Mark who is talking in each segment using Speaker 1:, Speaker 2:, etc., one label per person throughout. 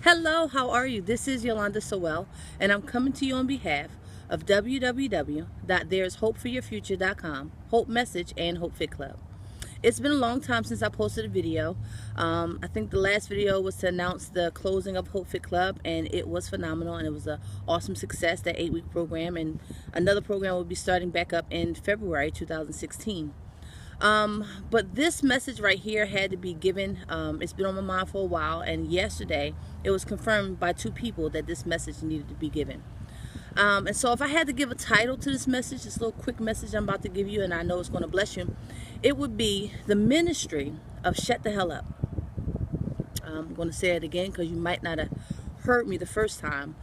Speaker 1: Hello, how are you? This is Yolanda Sowell, and I'm coming to you on behalf of www.there'shopeforyourfuture.com, Hope Message, and Hope Fit Club. It's been a long time since I posted a video. I think the last video was to announce the closing of Hope Fit Club, and it was phenomenal, and it was an awesome success, that 8-week program, and another program will be starting back up in February 2016. But this message right here had to be given. It's been on my mind for a while, and yesterday it was confirmed by 2 people that this message needed to be given. And so if I had to give a title to this message, this little quick message I'm about to give you, and I know it's going to bless you, it would be the ministry of Shut the Hell Up. I'm going to say it again because you might not have heard me the first time.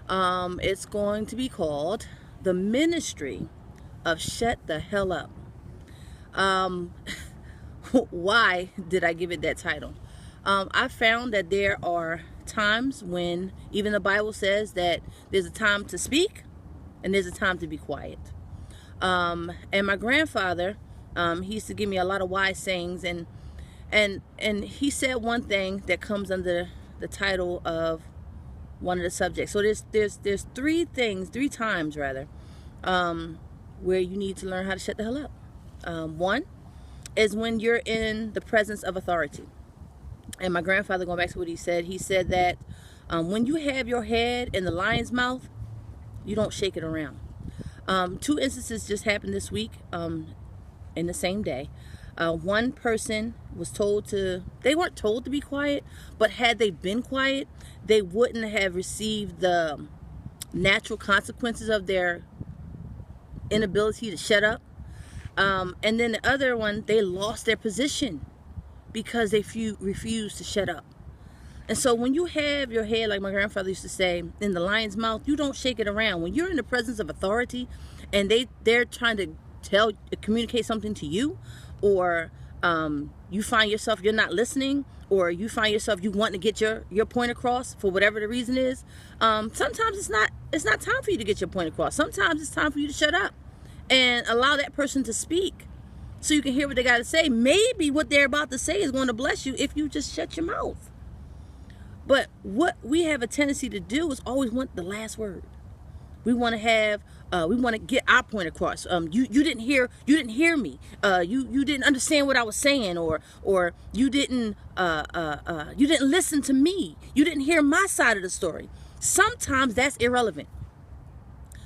Speaker 1: It's going to be called the ministry of Shut the Hell Up. Why did I give it that title? I found that there are times when even the Bible says that there's a time to speak and there's a time to be quiet. And my grandfather, he used to give me a lot of wise sayings, and he said one thing that comes under the title of one of the subjects. So there's 3 times rather, where you need to learn how to shut the hell up. One is when you're in the presence of authority. And my grandfather, going back to what he said that when you have your head in the lion's mouth, you don't shake it around. 2 instances just happened this week in the same day. One person was they weren't told to be quiet, but had they been quiet, they wouldn't have received the natural consequences of their inability to shut up. And then the other one, they lost their position because they refused to shut up. And so when you have your head, like my grandfather used to say, in the lion's mouth, you don't shake it around. When you're in the presence of authority and they're trying to communicate something to you, or you find yourself you're not listening, or you find yourself you want to get your point across for whatever the reason is, sometimes it's not time for you to get your point across. Sometimes it's time for you to shut up and allow that person to speak so you can hear what they got to say. Maybe what they're about to say is going to bless you if you just shut your mouth. But what we have a tendency to do is always want the last word. We want to get our point across. You didn't hear me. You didn't understand what I was saying, or you didn't listen to me. You didn't hear my side of the story. Sometimes that's irrelevant.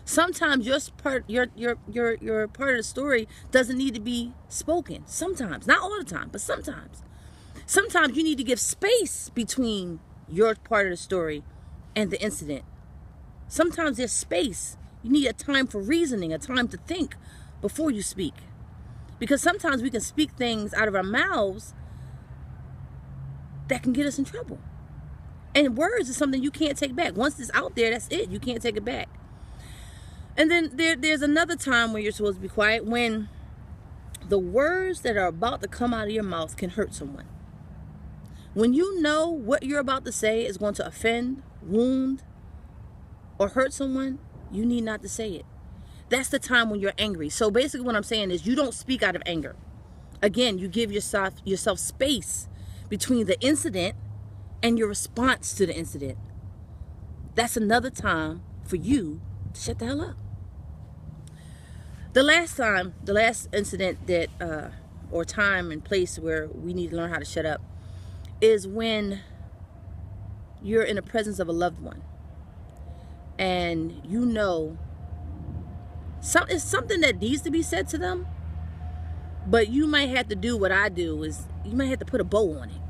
Speaker 1: Sometimes your part of the story doesn't need to be spoken. Sometimes, not all the time, but sometimes. Sometimes you need to give space between your part of the story and the incident. Sometimes there's space. You need a time for reasoning, a time to think before you speak. Because sometimes we can speak things out of our mouths that can get us in trouble. And words is something you can't take back. Once it's out there, that's it. You can't take it back. And then there's another time where you're supposed to be quiet, when the words that are about to come out of your mouth can hurt someone. When you know what you're about to say is going to offend, wound, or hurt someone, you need not to say it. That's the time when you're angry. So basically what I'm saying is you don't speak out of anger. Again, you give yourself space between the incident and your response to the incident. That's another time for you to shut the hell up. The last incident that, or time and place where we need to learn how to shut up, is when you're in the presence of a loved one, and you know it's something that needs to be said to them, but you might have to do what I do, is you might have to put a bow on it.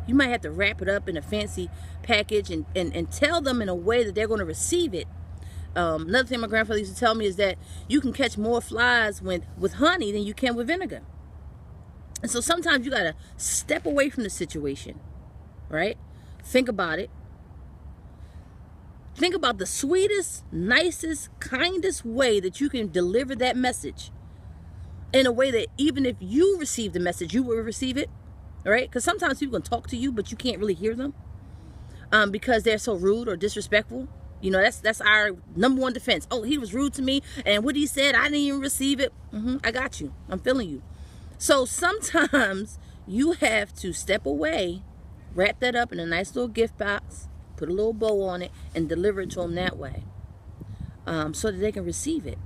Speaker 1: You might have to wrap it up in a fancy package and tell them in a way that they're going to receive it. Another thing my grandfather used to tell me is that you can catch more flies with honey than you can with vinegar. And so sometimes you got to step away from the situation, right? Think about it. Think about the sweetest, nicest, kindest way that you can deliver that message, in a way that even if you receive the message, you will receive it, right? Because sometimes people can talk to you, but you can't really hear them because they're so rude or disrespectful. You know, that's our number one defense. Oh, he was rude to me, and what he said, I didn't even receive it. I got you. I'm feeling you. So sometimes you have to step away, wrap that up in a nice little gift box, put a little bow on it, and deliver it to them that way, so that they can receive it.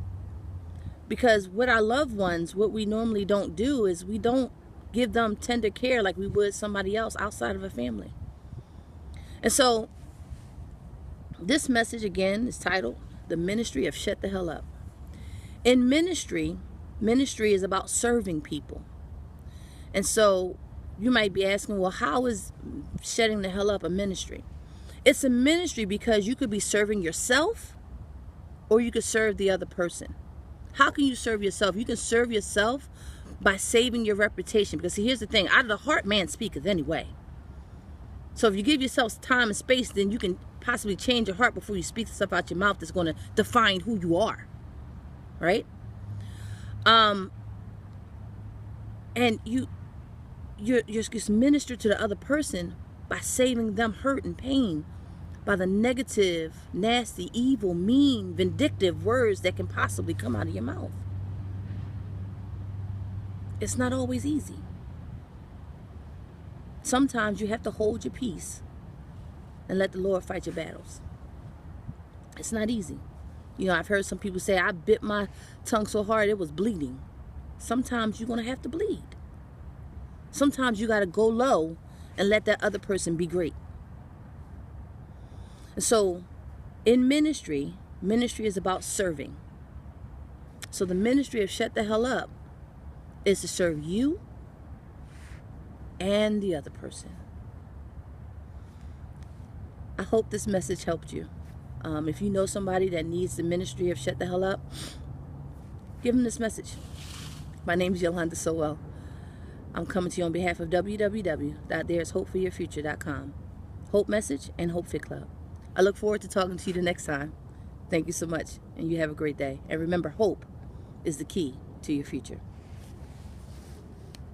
Speaker 1: Because with our loved ones, what we normally don't do is we don't give them tender care like we would somebody else outside of a family. And so this message again is titled The Ministry of Shut the Hell Up. In ministry is about serving people. And so you might be asking, well, how is shutting the hell up a ministry? It's a ministry because you could be serving yourself or you could serve the other person. How can you serve yourself? You can serve yourself by saving your reputation. Because see, here's the thing. Out of the heart, man speaketh anyway. So if you give yourself time and space, then you can possibly change your heart before you speak stuff out your mouth that's going to define who you are. Right? And you just minister to the other person by saving them hurt and pain, by the negative, nasty, evil, mean, vindictive words that can possibly come out of your mouth. It's not always easy. Sometimes you have to hold your peace and let the Lord fight your battles. It's not easy. You know, I've heard some people say, I bit my tongue so hard it was bleeding. Sometimes you're going to have to bleed. Sometimes you got to go low and let that other person be great. And so in ministry is about serving. So the ministry of Shut the Hell Up is to serve you and the other person. I hope this message helped you. If you know somebody that needs the ministry of Shut the Hell Up, give them this message. My name is Yolanda Sowell. I'm coming to you on behalf of www.thereishopeforyourfuture.com. Hope Message and Hope Fit Club. I look forward to talking to you the next time. Thank you so much, and you have a great day. And remember, hope is the key to your future.